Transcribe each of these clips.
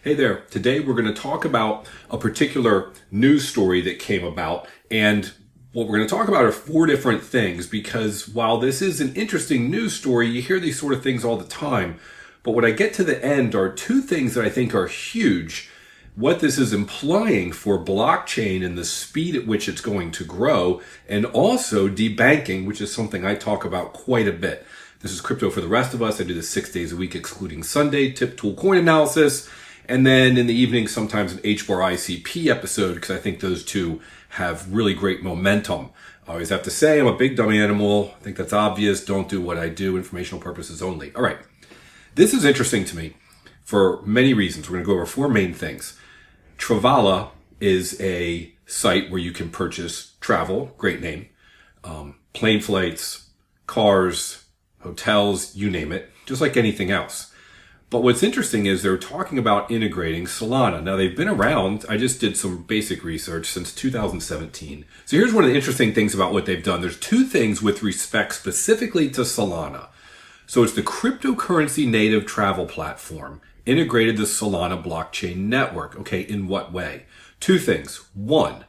Hey there, today we're going to talk about a particular news story that came about, and what we're going to talk about are four different things, because while this is an interesting news story, you hear these sort of things all the time, but when I get to the end are two things that I think are huge. What this is implying for blockchain and the speed at which it's going to grow, and also debanking, which is something I talk about quite a bit. This is Crypto for the Rest of Us. I do this 6 days a week, excluding Sunday, tip tool coin analysis. And then in the evening, sometimes an HBAR ICP episode, because I think those two have really great momentum. I always have to say I'm a big dummy animal. I think that's obvious. Don't do what I do. Informational purposes only. All right. This is interesting to me for many reasons. We're going to go over four main things. Travala is a site where you can purchase travel. Great name. Plane flights, cars, hotels, you name it. Just like anything else. But what's interesting is they're talking about integrating Solana. Now, they've been around. I just did some basic research since 2017. So here's one of the interesting things about what they've done. There's two things with respect specifically to Solana. So it's the cryptocurrency native travel platform integrated the Solana blockchain network. Okay, in what way? Two things. One,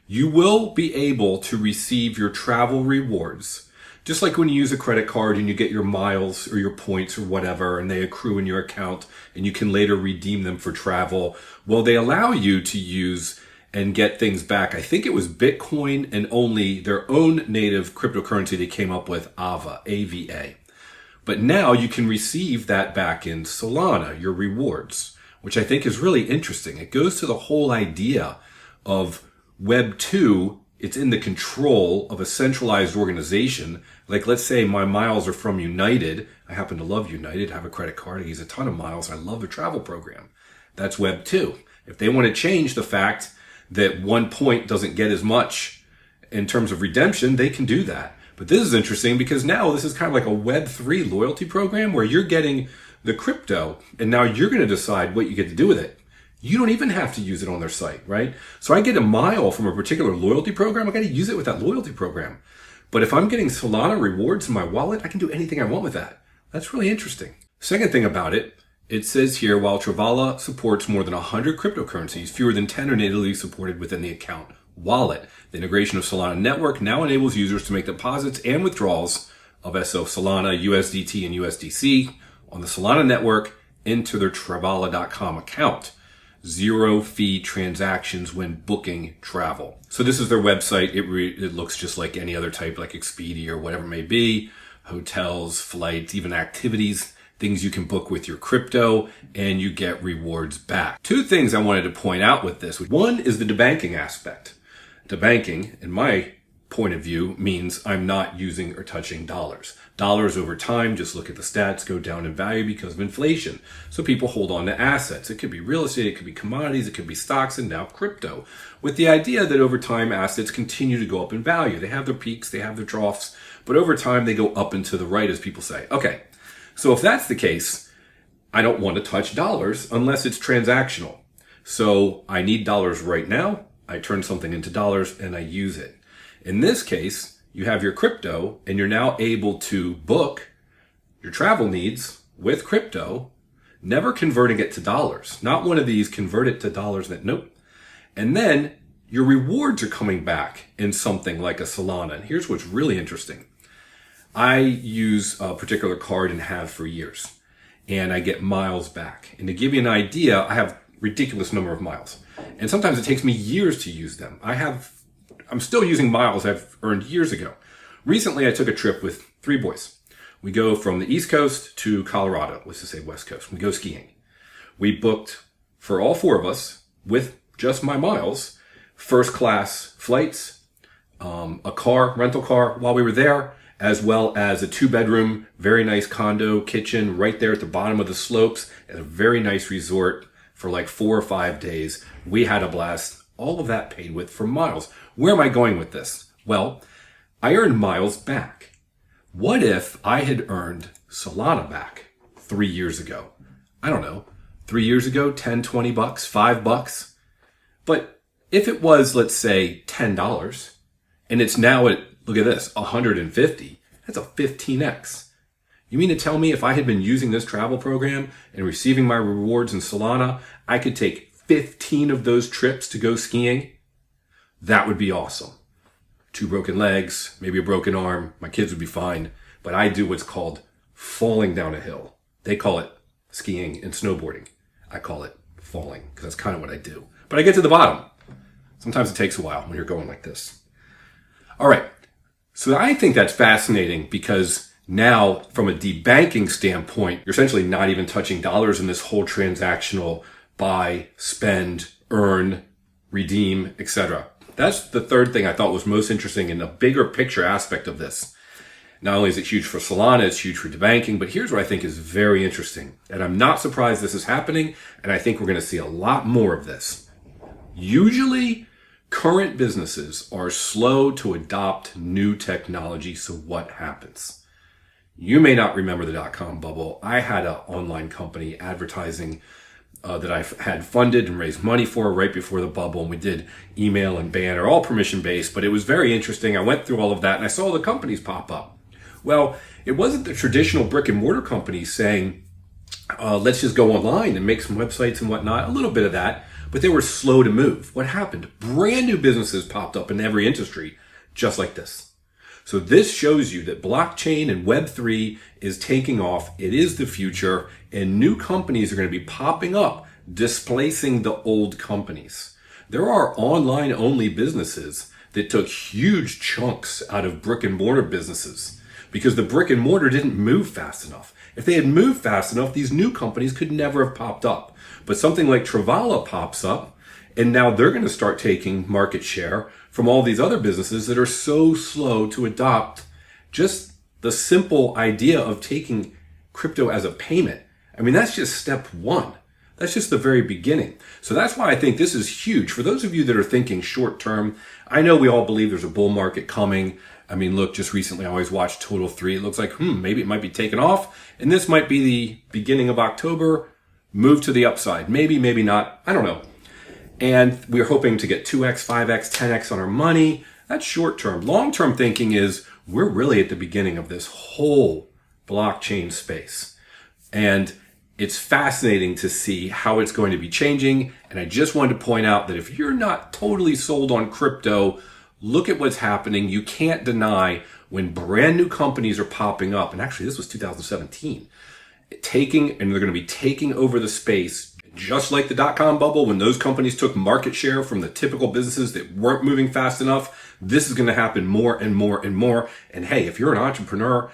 you will be able to receive your travel rewards just like when you use a credit card and you get your miles or your points or whatever, and they accrue in your account and you can later redeem them for travel. Well, they allow you to use and get things back. I think it was Bitcoin and only their own native cryptocurrency they came up with, AVA, A-V-A. But now you can receive that back in Solana, your rewards, which I think is really interesting. It goes to the whole idea of Web 2. It's in the control of a centralized organization. Like, let's say my miles are from United. I happen to love United, have a credit card, I use a ton of miles. I love their travel program. That's Web 2. If they want to change the fact that 1 point doesn't get as much in terms of redemption, they can do that. But this is interesting because now this is kind of like a Web 3 loyalty program where you're getting the crypto and now you're going to decide what you get to do with it. You don't even have to use it on their site, right? So I get a mile from a particular loyalty program. I got to use it with that loyalty program. But if I'm getting Solana rewards in my wallet, I can do anything I want with that. That's really interesting. Second thing about it, it says here, while Travala supports more than 100 cryptocurrencies, fewer than 10 are natively supported within the account wallet. The integration of Solana network now enables users to make deposits and withdrawals of Solana, USDT, and USDC on the Solana network into their Travala.com account. Zero fee transactions when booking travel. So this is their website. It looks just like any other type, like Expedia or whatever it may be. Hotels, flights, even activities, things you can book with your crypto, and you get rewards back. Two things I wanted to point out with this. One is the debanking aspect. Debanking, in my point of view, means I'm not using or touching dollars. Dollars over time, just look at the stats, go down in value because of inflation. So people hold on to assets. It could be real estate, it could be commodities, it could be stocks, and now crypto. With the idea that over time, assets continue to go up in value. They have their peaks, they have their troughs, but over time, they go up and to the right, as people say. Okay, so if that's the case, I don't want to touch dollars unless it's transactional. So I need dollars right now. I turn something into dollars and I use it. In this case, you have your crypto and you're now able to book your travel needs with crypto, never converting it to dollars. Not one of these convert it to dollars. Nope. And then your rewards are coming back in something like a Solana. And here's what's really interesting. I use a particular card and have for years, and I get miles back. And to give you an idea, I have a ridiculous number of miles. And sometimes it takes me years to use them. I'm still using miles I've earned years ago. Recently, I took a trip with 3 boys. We go from the East Coast to Colorado. Let's just say West Coast. We go skiing. We booked for all 4 of us with just my miles, first class flights, a rental car while we were there, as well as a 2-bedroom, very nice condo, kitchen right there at the bottom of the slopes, at a very nice resort for like 4 or 5 days. We had a blast. All of that paid with for miles. Where am I going with this? Well, I earned miles back. What if I had earned Solana back 3 years ago? I don't know, 3 years ago, 10, 20 bucks, $5. But if it was, let's say, $10, and it's now at, look at this, 150, that's a 15x. You mean to tell me if I had been using this travel program and receiving my rewards in Solana, I could take 15 of those trips to go skiing? That would be awesome. 2 broken legs, maybe a broken arm. My kids would be fine. But I do what's called falling down a hill. They call it skiing and snowboarding. I call it falling because that's kind of what I do. But I get to the bottom. Sometimes it takes a while when you're going like this. All right. So I think that's fascinating because now from a debanking standpoint, you're essentially not even touching dollars in this whole transactional buy, spend, earn, redeem, etc. That's the third thing I thought was most interesting in the bigger picture aspect of this. Not only is it huge for Solana, it's huge for debanking, but here's what I think is very interesting. And I'm not surprised this is happening, and I think we're going to see a lot more of this. Usually, current businesses are slow to adopt new technology, so what happens? You may not remember the dot-com bubble. I had an online company advertising that I had funded and raised money for right before the bubble, and we did email and banner, all permission-based, but it was very interesting. I went through all of that, and I saw the companies pop up. Well, it wasn't the traditional brick and mortar companies saying, let's just go online and make some websites and whatnot, a little bit of that, but they were slow to move. What happened? Brand new businesses popped up in every industry, just like this. So this shows you that blockchain and Web3 is taking off. It is the future, and new companies are going to be popping up, displacing the old companies. There are online only businesses that took huge chunks out of brick and mortar businesses, because the brick and mortar didn't move fast enough. If they had moved fast enough, these new companies could never have popped up. But something like Travala pops up, and now they're going to start taking market share from all these other businesses that are so slow to adopt just the simple idea of taking crypto as a payment. I mean, that's just step one. That's just the very beginning. So that's why I think this is huge. For those of you that are thinking short term, I know we all believe there's a bull market coming. I mean, look, just recently I always watched Total 3. It looks like, maybe it might be taking off. And this might be the beginning of October, move to the upside. Maybe, maybe not. I don't know. And we're hoping to get 2x, 5x, 10x on our money. That's short term. Long term thinking is we're really at the beginning of this whole blockchain space. And it's fascinating to see how it's going to be changing. And I just wanted to point out that if you're not totally sold on crypto, look at what's happening. You can't deny when brand new companies are popping up. And actually, this was 2017. And they're going to be taking over the space, just like the dot-com bubble, when those companies took market share from the typical businesses that weren't moving fast enough. This is going to happen more and more and more. And hey, if you're an entrepreneur,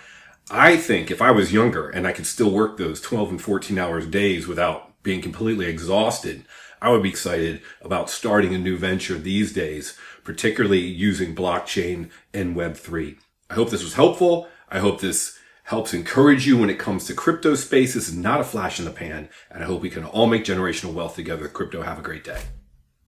I think if I was younger and I could still work those 12 and 14 hours days without being completely exhausted, I would be excited about starting a new venture these days, particularly using blockchain and Web3. I hope this was helpful. I hope this helps encourage you when it comes to crypto space. This is not a flash in the pan, and I hope we can all make generational wealth together with crypto. Have a great day.